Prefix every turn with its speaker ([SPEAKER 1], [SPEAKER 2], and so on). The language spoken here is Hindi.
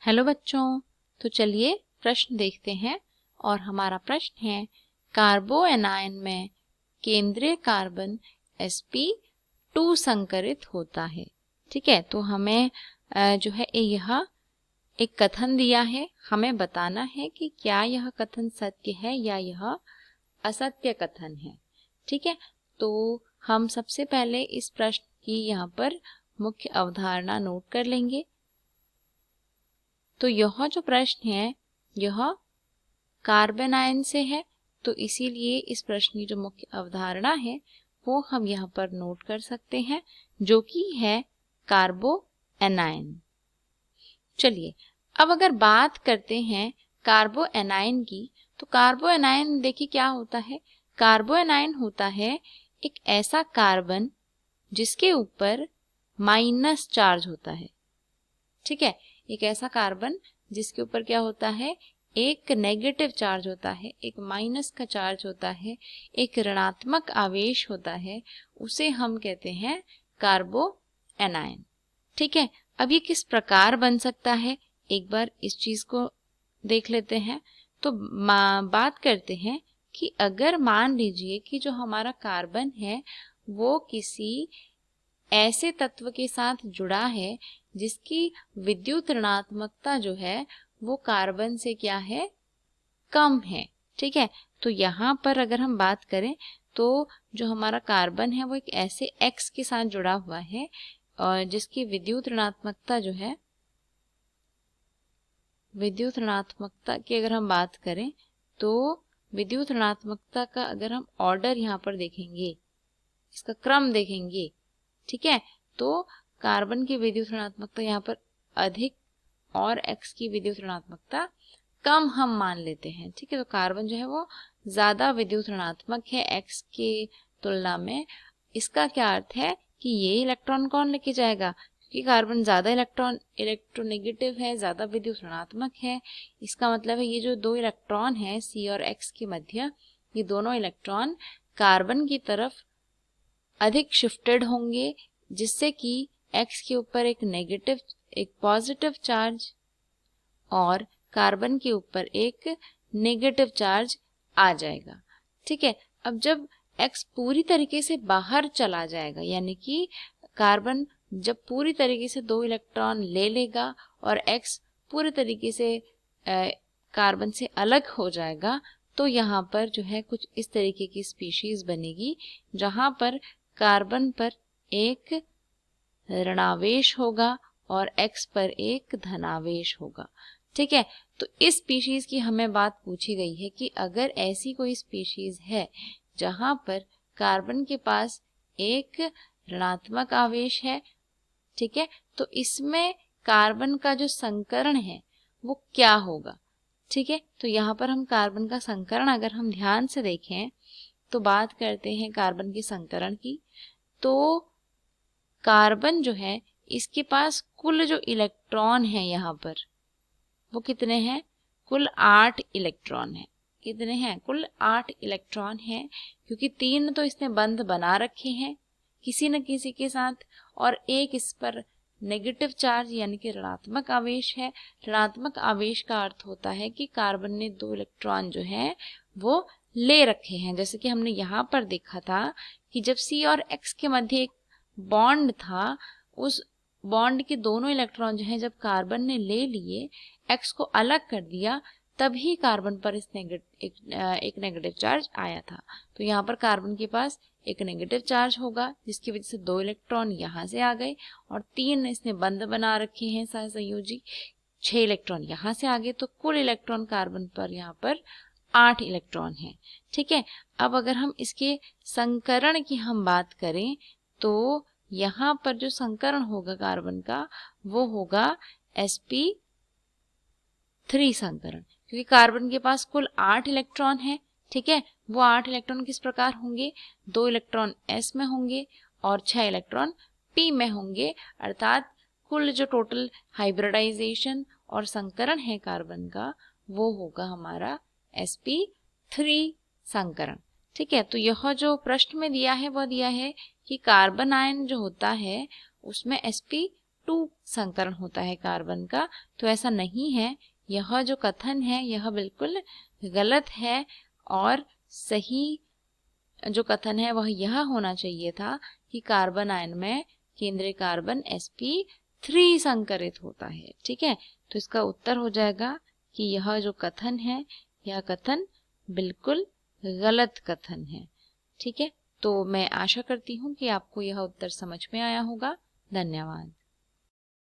[SPEAKER 1] हेलो बच्चों, तो चलिए प्रश्न देखते हैं। और हमारा प्रश्न है, कार्बोएनायन में केंद्रीय कार्बन sp2 संकरित होता है। ठीक है, तो हमें जो है यह एक कथन दिया है, हमें बताना है कि क्या यह कथन सत्य है या यह असत्य कथन है। ठीक है, तो हम सबसे पहले इस प्रश्न की यहाँ पर मुख्य अवधारणा नोट कर लेंगे। तो यह जो प्रश्न है यह कार्बेनायन से है, तो इसीलिए इस प्रश्न की जो मुख्य अवधारणा है वो हम यहाँ पर नोट कर सकते हैं, जो कि है कार्बोएनायन। चलिए अब अगर बात करते हैं कार्बोएनायन की, तो कार्बोएनायन देखिए क्या होता है। कार्बोएनायन होता है एक ऐसा कार्बन जिसके ऊपर माइनस चार्ज होता है। ठीक है, एक ऐसा कार्बन जिसके ऊपर क्या होता है, एक नेगेटिव चार्ज होता है, एक माइनस का चार्ज होता है, एक ऋणात्मक आवेश होता है, उसे हम कहते हैं कार्बोएनायन। ठीक है, अब ये किस प्रकार बन सकता है, एक बार इस चीज को देख लेते हैं। तो बात करते हैं कि अगर मान लीजिए कि जो हमारा कार्बन है वो किसी ऐसे तत्व के साथ जुड़ा है जिसकी विद्युत ऋणात्मकता जो है वो कार्बन से क्या है, कम है। ठीक है, तो यहाँ पर अगर हम बात करें तो जो हमारा कार्बन है वो एक ऐसे X के साथ जुड़ा हुआ है और जिसकी विद्युत ऋणात्मकता जो है, विद्युत ऋणात्मकता की अगर हम बात करें तो विद्युत ऋणात्मकता का अगर हम ऑर्डर यहाँ पर देखेंगे, इसका क्रम देखेंगे, ठीक है, तो कार्बन की विद्युत ऋणात्मकता यहाँ पर अधिक और X की विद्युत ऋणात्मकता कम हम मान लेते हैं। ठीक है, तो कार्बन जो है वो ज्यादा विद्युत ऋणात्मक है X के तुलना में। इसका क्या अर्थ है कि ये इलेक्ट्रॉन कौन लेके जाएगा, क्योंकि कार्बन ज्यादा इलेक्ट्रोनेगेटिव है, ज्यादा विद्युत ऋणात्मक है। इसका मतलब है ये जो दो इलेक्ट्रॉन है C और X के मध्य, ये दोनों इलेक्ट्रॉन कार्बन की तरफ अधिक शिफ्टेड होंगे, जिससे कि X के ऊपर एक पॉजिटिव चार्ज और कार्बन के ऊपर एक नेगेटिव चार्ज आ जाएगा। ठीक है, अब जब X पूरी तरीके से बाहर चला जाएगा, यानी कि कार्बन जब पूरी तरीके से दो इलेक्ट्रॉन ले लेगा और X पूरी तरीके से कार्बन से अलग हो जाएगा, तो यहाँ पर जो है कुछ इस तरीके की स्पीशीज बनेगी जहां पर कार्बन पर एक ऋणावेश होगा और X पर एक धनावेश होगा। ठीक है, तो इस स्पीशीज की हमें बात पूछी गई है कि अगर ऐसी कोई स्पीशीज है जहां पर कार्बन के पास एक ऋणात्मक आवेश है, ठीक है, तो इसमें कार्बन का जो संकरण है वो क्या होगा। ठीक है, तो यहाँ पर हम कार्बन का संकरण अगर हम ध्यान से देखें तो बात करते हैं कार्बन के संकरण की, तो कार्बन जो है इसके पास कुल जो इलेक्ट्रॉन है यहाँ पर वो कितने हैं, कुल 8 इलेक्ट्रॉन है। कितने हैं, कुल 8 इलेक्ट्रॉन हैं, क्योंकि 3 तो इसने बंध बना रखे हैं किसी न किसी के साथ, और एक इस पर नेगेटिव चार्ज यानी कि ऋणात्मक आवेश है। ऋणात्मक आवेश का अर्थ होता है कि कार्बन ने 2 इलेक्ट्रॉन जो है वो ले रखे हैं। जैसे कि हमने यहाँ पर देखा था कि जब C और X के मध्य एक बॉन्ड था, उस बॉन्ड के दोनों इलेक्ट्रॉन जो है जब कार्बन ने ले लिए, X को अलग कर दिया, तभी कार्बन पर एक नेगेटिव चार्ज आया था। तो यहाँ पर कार्बन के पास एक नेगेटिव चार्ज होगा जिसकी वजह से 2 इलेक्ट्रॉन यहाँ से आ गए और 3 इसने बंध बना रखे हैं सहसंयोजी, 6 इलेक्ट्रॉन यहाँ से आ गए, तो कुल इलेक्ट्रॉन कार्बन पर यहाँ पर 8 इलेक्ट्रॉन है। ठीक है, अब अगर हम इसके संकरण की हम बात करें तो यहाँ पर जो संकरण होगा कार्बन का वो होगा sp3 संकरण, क्योंकि कार्बन के पास कुल 8 इलेक्ट्रॉन है। ठीक है, वो 8 इलेक्ट्रॉन किस प्रकार होंगे, 2 इलेक्ट्रॉन s में होंगे और 6 इलेक्ट्रॉन p में होंगे, अर्थात कुल जो टोटल हाइब्रिडाइजेशन और संकरण है कार्बन का वो होगा हमारा sp3 संकरण। ठीक है, तो यह जो प्रश्न में दिया है वह दिया है कि कार्बन आयन जो होता है उसमें sp 2 संकरण होता है कार्बन का, तो ऐसा नहीं है। यह जो कथन है यह बिल्कुल गलत है, और सही जो कथन है वह यह होना चाहिए था कि कार्बन आयन में केंद्रीय कार्बन sp3 संकरित होता है। ठीक है, तो इसका उत्तर हो जाएगा कि यह जो कथन है यह कथन बिल्कुल गलत कथन है। ठीक है, तो मैं आशा करती हूँ कि आपको यह उत्तर समझ में आया होगा। धन्यवाद।